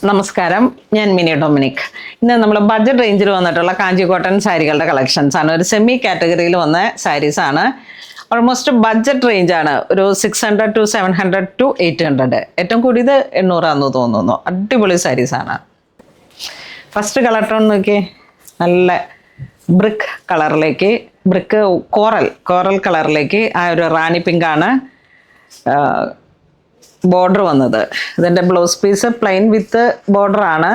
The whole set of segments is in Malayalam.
നമസ്കാരം, ഞാൻ മിനി ഡൊമിനിക്. ഇന്ന് നമ്മൾ ബഡ്ജറ്റ് റേഞ്ചിൽ വന്നിട്ടുള്ള കാഞ്ചി കോട്ടൺ സാരികളുടെ കളക്ഷൻസ് ആണ്. ഒരു സെമി കാറ്റഗറിയിൽ വന്ന സാരീസ് ആണ്. ഓൾമോസ്റ്റ് ബഡ്ജറ്റ് റേഞ്ച് ആണ്. ഒരു 600 to 700 to 800. ഏറ്റവും കൂടിയത് 800 ആണെന്ന് തോന്നുന്നു. അടിപൊളി സാരീസ് ആണ്. ഫസ്റ്റ് കളർ ടോൺ നോക്കി, നല്ല ബ്രിക്ക് കളറിലേക്ക്, ബ്രിക്ക് കോറൽ കളറിലേക്ക് ആ ഒരു റാണി പിങ്ക് ആണ് ബോർഡർ വന്നത്. ഇതിൻ്റെ blouse piece plain with border ആണ്.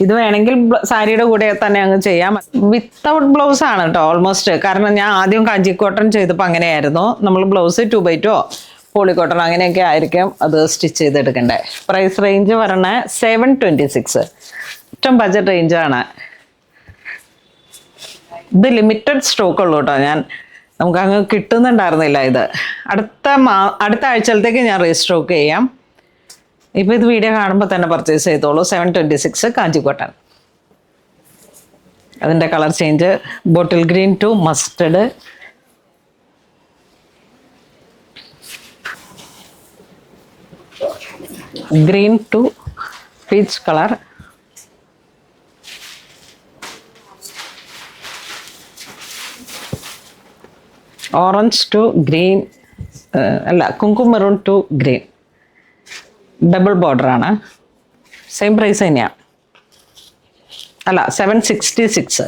ഇത് വേണമെങ്കിൽ സാരിയുടെ കൂടെ തന്നെ അങ്ങ് ചെയ്യാം. വിത്തൗട്ട് ബ്ലൗസ് ആണ് കേട്ടോ ഓൾമോസ്റ്റ്. കാരണം ഞാൻ ആദ്യം കാഞ്ചി കോട്ടൺ ചെയ്തപ്പോൾ അങ്ങനെയായിരുന്നു. നമ്മൾ ബ്ലൗസ് 2x2 പോളിക്കോട്ടൺ അങ്ങനെയൊക്കെ ആയിരിക്കും അത് സ്റ്റിച്ച് ചെയ്തെടുക്കണ്ടേ. പ്രൈസ് റേഞ്ച് പറഞ്ഞ 726. ഏറ്റവും ബഡ്ജറ്റ് റേഞ്ചാണ്. ഇത് ലിമിറ്റഡ് സ്റ്റോക്ക് ഉള്ളൂ കേട്ടോ. നമുക്ക് അങ്ങ് കിട്ടുന്നുണ്ടായിരുന്നില്ല. ഇത് അടുത്ത ആഴ്ചയിലത്തേക്ക് ഞാൻ റീസ്റ്റോക്ക് ചെയ്യാം. ഇപ്പോൾ ഇത് വീഡിയോ കാണുമ്പോൾ തന്നെ പർച്ചേസ് ചെയ്തോളൂ. 726 കാഞ്ചി കോട്ടൺ. അതിൻ്റെ colour change bottle green to mustard, green to peach colour, orange to green, കുങ്കും maroon to green. Double border ആണ്. സെയിം പ്രൈസ് തന്നെയാണ്. 766.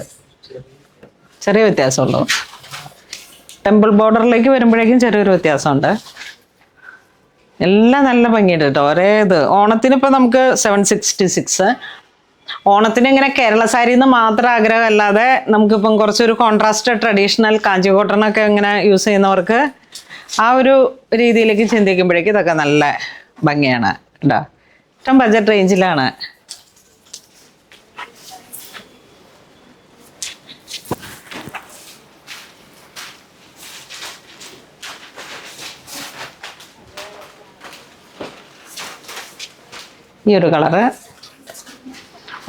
ചെറിയ വ്യത്യാസമുള്ളൂ. ടെമ്പിൾ ബോർഡറിലേക്ക് വരുമ്പോഴേക്കും ചെറിയൊരു വ്യത്യാസമുണ്ട്. എല്ലാം നല്ല ഭംഗിയുണ്ട് കേട്ടോ. ഒരേ ഇത് ഓണത്തിന് ഇപ്പോൾ നമുക്ക് 766. ഓണത്തിന് ഇങ്ങനെ കേരള സാരിന്ന് മാത്രം ആഗ്രഹമല്ലാതെ നമുക്കിപ്പം കുറച്ചൊരു കോൺട്രാസ്റ്റ് ട്രഡീഷണൽ കാഞ്ചി കോട്ടണൊക്കെ ഇങ്ങനെ യൂസ് ചെയ്യുന്നവർക്ക് ആ ഒരു രീതിയിലേക്ക് ചിന്തിക്കുമ്പോഴേക്കും ഇതൊക്കെ നല്ല ഭംഗിയാണ് കേട്ടോ. ഏറ്റവും ബഡ്ജറ്റ് റേഞ്ചിലാണ്. ഈ ഒരു കളറ്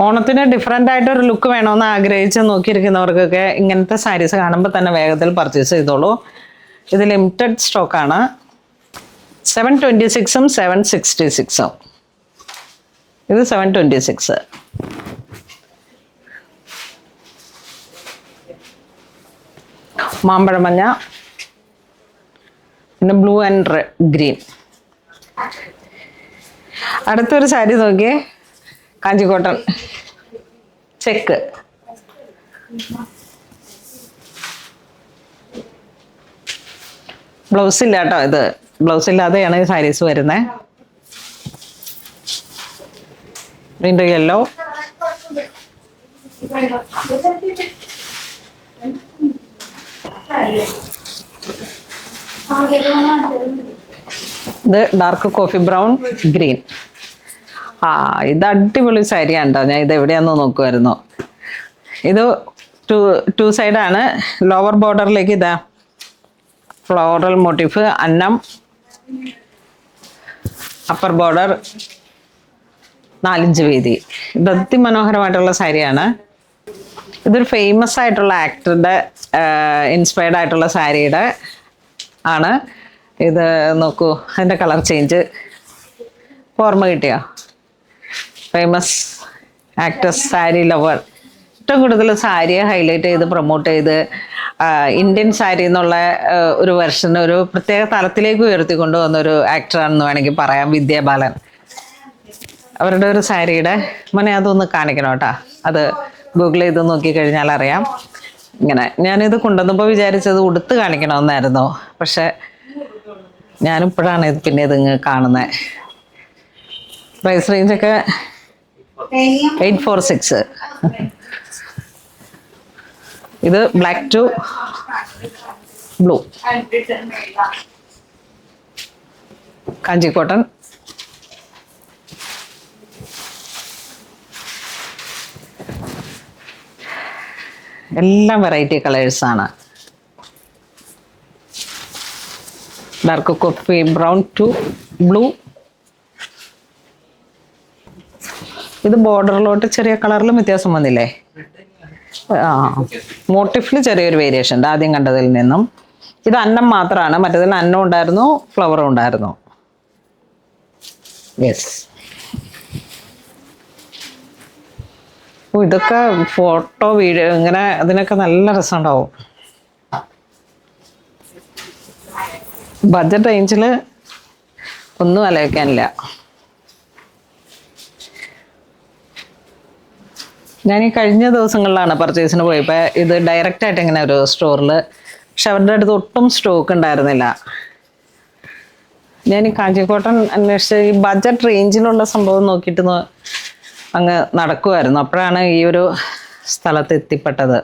ഓണത്തിന് ഡിഫറെൻ്റ് ആയിട്ടൊരു ലുക്ക് വേണമെന്ന് ആഗ്രഹിച്ച് നോക്കിയിരിക്കുന്നവർക്കൊക്കെ ഇങ്ങനത്തെ സാരീസ് കാണുമ്പോൾ തന്നെ വേഗത്തിൽ പർച്ചേസ് ചെയ്തോളൂ. ഇത് ലിമിറ്റഡ് സ്റ്റോക്കാണ്. 726ഉം 766ഉം. ഇത് 726. മാമ്പഴമഞ്ഞ, പിന്നെ ബ്ലൂ ആൻഡ് ഗ്രീൻ. അടുത്തൊരു സാരി നോക്കിയേ, കാഞ്ചി കോട്ടൺ ചെക്ക്. ബ്ലൗസ് ഇല്ല കേട്ടോ. ഇത് ബ്ലൗസ് ഇല്ലാതെയാണ് ഈ സാരീസ് വരുന്നത്. വീണ്ടും യെല്ലോ, ഇത് ഡാർക്ക് കോഫി ബ്രൗൺ ഗ്രീൻ. ഇത് അടിപൊളി സാരിയാണ് കേട്ടോ. ഞാൻ ഇത് എവിടെയാണെന്ന് നോക്കുമായിരുന്നു. ഇത് ടു സൈഡാണ്. ലോവർ ബോർഡറിലേക്ക് ഇതാ ഫ്ലോറൽ മോട്ടീഫ്, അന്നം. അപ്പർ ബോർഡർ 4 ഇഞ്ച് വീതി. ഇത് അതിമനോഹരമായിട്ടുള്ള സാരിയാണ്. ഇതൊരു ഫേമസ് ആയിട്ടുള്ള ആക്ടറുടെ ഇൻസ്പയർഡ് ആയിട്ടുള്ള സാരിയുടെ ആണ്. ഇത് നോക്കൂ, അതിൻ്റെ കളർ ചേഞ്ച് ഓർമ്മ കിട്ടിയോ? Famous actors, sari lover. ഏറ്റവും കൂടുതൽ സാരിയെ ഹൈലൈറ്റ് ചെയ്ത് പ്രൊമോട്ട് ചെയ്ത് ഇന്ത്യൻ സാരി എന്നുള്ള ഒരു വെർഷൻ ഒരു പ്രത്യേക തലത്തിലേക്ക് ഉയർത്തിക്കൊണ്ടുവന്ന ഒരു ആക്ടറാണെന്ന് വേണമെങ്കിൽ പറയാം, വിദ്യാ ബാലൻ. അവരുടെ ഒരു സാരിയുടെ മോനെ അതൊന്ന് കാണിക്കണം കേട്ടോ. അത് ഗൂഗിൾ ചെയ്ത് നോക്കിക്കഴിഞ്ഞാൽ അറിയാം. ഇങ്ങനെ ഞാനിത് കൊണ്ടുവന്നപ്പോൾ വിചാരിച്ചത് ഉടുത്ത് കാണിക്കണമെന്നായിരുന്നു. പക്ഷെ ഞാനിപ്പോഴാണ് ഇത് പിന്നെ ഇതിങ്ങ് കാണുന്നത്. പ്രൈസ് റേഞ്ചൊക്കെ 846. ഇത് black to blue, Kanchi cotton. എല്ലാം വെറൈറ്റി കളേഴ്സാണ്. Dark coffee brown to blue. ഇത് ബോർഡറിലോട്ട് ചെറിയ കളറിലും വ്യത്യാസം വന്നില്ലേ? മോട്ടിഫിൽ ചെറിയൊരു വേരിയേഷൻ ഉണ്ട് ആദ്യം കണ്ടതിൽ നിന്നും. ഇത് അന്നം മാത്രമാണ്. മറ്റേതിൽ അന്നം ഉണ്ടായിരുന്നു, ഫ്ലവറും ഉണ്ടായിരുന്നു. യെസ്. ഇതൊക്കെ ഫോട്ടോ വീഡിയോ ഇങ്ങനെ അതിനൊക്കെ നല്ല രസമുണ്ടാവും. ബഡ്ജറ്റ് റേഞ്ചിൽ ഒന്നും ആലോചിക്കാനില്ല. ഞാൻ ഈ കഴിഞ്ഞ ദിവസങ്ങളിലാണ് പർച്ചേസിന് പോയപ്പോൾ ഇത് ഡയറക്റ്റായിട്ട് ഇങ്ങനെ ഒരു സ്റ്റോറിൽ, പക്ഷെ അവരുടെ അടുത്ത് ഒട്ടും സ്റ്റോക്ക് ഉണ്ടായിരുന്നില്ല. ഞാൻ ഈ കാഞ്ചിക്കോട്ടൻ അന്വേഷിച്ച് ഈ ബഡ്ജറ്റ് റേഞ്ചിലുള്ള സംഭവം നോക്കിയിട്ട് അങ്ങ് നടക്കുമായിരുന്നു. അപ്പോഴാണ് ഈ ഒരു സ്ഥലത്ത് എത്തിപ്പെട്ടത്.